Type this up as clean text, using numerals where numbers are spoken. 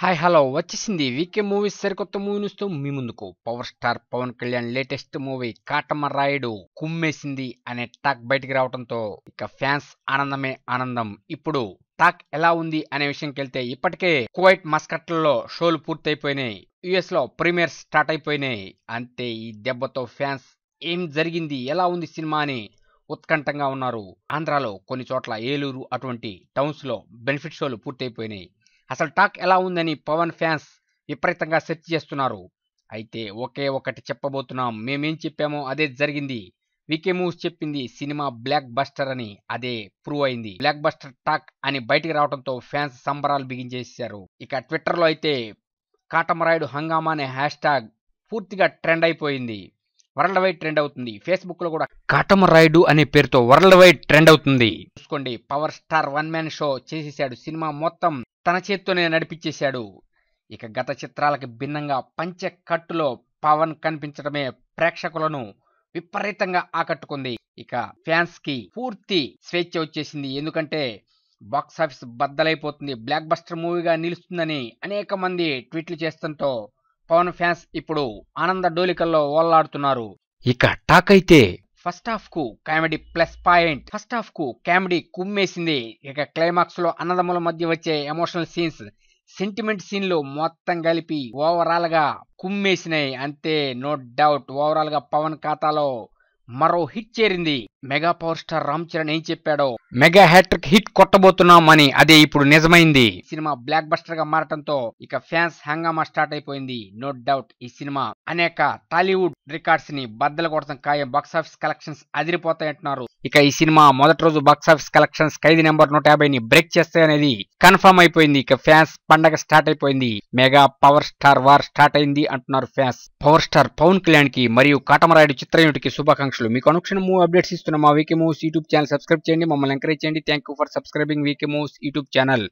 Hi hello వచ్చేసింది VK movies సరికొత్త movie news తో మీ ముందుకు. Power star Pawan Kalyan latest movie Katamarayudu కుమ్మేసింది అనే టాక్ బయటికి రావడంతో ఇక ఫ్యాన్స్ ఆనందమే ఆనందం. ఇప్పుడు టాక్ ఎలా ఉంది అనే విషయంకి వెళ్తే ఇప్పటికే కువైట్ మస్కట్లలో షోలు పూర్తయిపోయినాయి, యుఎస్ లో ప్రీమియర్స్ స్టార్ట్ అయిపోయినాయి. అంతే ఈ దెబ్బతో ఫ్యాన్స్ ఏం జరిగింది, ఎలా ఉంది సినిమా అని ఉత్కంఠంగా ఉన్నారు. ఆంధ్రాలో కొన్ని చోట్ల ఏలూరు అటువంటి టౌన్స్ లో బెనిఫిట్ షోలు పూర్తయిపోయినాయి. అసలు టాక్ ఎలా ఉందని పవన్ ఫ్యాన్స్ విపరీతంగా సెర్చ్ చేస్తున్నారు. అయితే ఒకే ఒకటి చెప్పబోతున్నాం, మేమేం చెప్పామో అదే జరిగింది. వికే మూవ్స్ చెప్పింది సినిమా బ్లాక్ బస్టర్ అని, అదే ప్రూవ్ అయింది. బ్లాక్ బస్టర్ టాక్ అని బయటికి రావడంతో ఫ్యాన్స్ సంబరాలు బిగించేశారు. ఇక ట్విట్టర్ లో అయితే కాటమరాయుడు హంగామా అనే హ్యాష్ ట్యాగ్ పూర్తిగా ట్రెండ్ అయిపోయింది, వరల్డ్ వైడ్ ట్రెండ్ అవుతుంది. ఫేస్బుక్ లో కూడా కాటమరాయుడు అనే పేరుతో వరల్డ్ వైడ్ ట్రెండ్ అవుతుంది. చూసుకోండి, power star one man show చేసేసాడు, సినిమా మొత్తం తన చేత్తోనే నడిపించేశాడు. ఇక గత చిత్రాలకి భిన్నంగా పంచె కట్టులో పవన్ కనిపించడమే ప్రేక్షకులను విపరీతంగా ఆకట్టుకుంది. ఇక ఫ్యాన్స్ కి పూర్తి స్వేచ్ఛ వచ్చేసింది, ఎందుకంటే బాక్స్ ఆఫీస్ బద్దలైపోతుంది, బ్లాక్ బస్టర్ మూవీగా నిలుస్తుందని అనేక మంది ట్వీట్లు చేస్తుండటంతో పవన్ ఫ్యాన్స్ ఇప్పుడు ఆనంద డోలికల్లో ఓలాడుతున్నారు. ఇక టాక్ అయితే ఫస్ట్ హాఫ్ కు comedy plus point, first half కు కామెడీ కుమ్మేసింది. ఇక క్లైమాక్స్ లో అన్నదమ్ముల మధ్య వచ్చే ఎమోషనల్ సీన్స్, సెంటిమెంట్ సీన్లు మొత్తం కలిపి ఓవరాల్ గా కుమ్మేసినాయి. అంతే, నో డౌట్ ఓవరాల్ గా పవన్ ఖాతాలో మరో హిట్ చేరింది. Mega power star Ram Charan ఏం చెప్పాడో, మెగా హ్యాట్రిక్ హిట్ కొట్టబోతున్నాం అని, అదే ఇప్పుడు నిజమైంది. సినిమా బ్లాక్ బస్టర్ గా మారటంతో ఇక ఫ్యాన్స్ హంగామా స్టార్ట్ అయిపోయింది. నో డౌట్ ఈ సినిమా అనేక టాలీవుడ్ రికార్డ్స్ ని బద్దలు కొడతాం ఖాయం, బాక్స్ ఆఫీస్ కలెక్షన్స్ అదిరిపోతాయంటున్నారు. ఇక ఈ సినిమా మొదటి రోజు box office collections Khaidi number 150ని బ్రేక్ చేస్తాయనేది కన్ఫర్మ్ అయిపోయింది. ఇక ఫ్యాన్స్ పండగ స్టార్ట్ అయిపోయింది, mega power star war start అయింది అంటున్నారు fans. Power star Pawan Kalyan కి మరియు కాటమరాయుడు చిత్ర యూనిట్కి శుభాకాంక్షలు. మీకు అనుక్షణ మూవీ అప్డేట్స్ ఇస్తున్న మా VK moves YouTube channel subscribe చేయండి, మమ్మల్ని ఎంకరేజ్ చేయండి. Thank you for subscribing VK moves YouTube channel.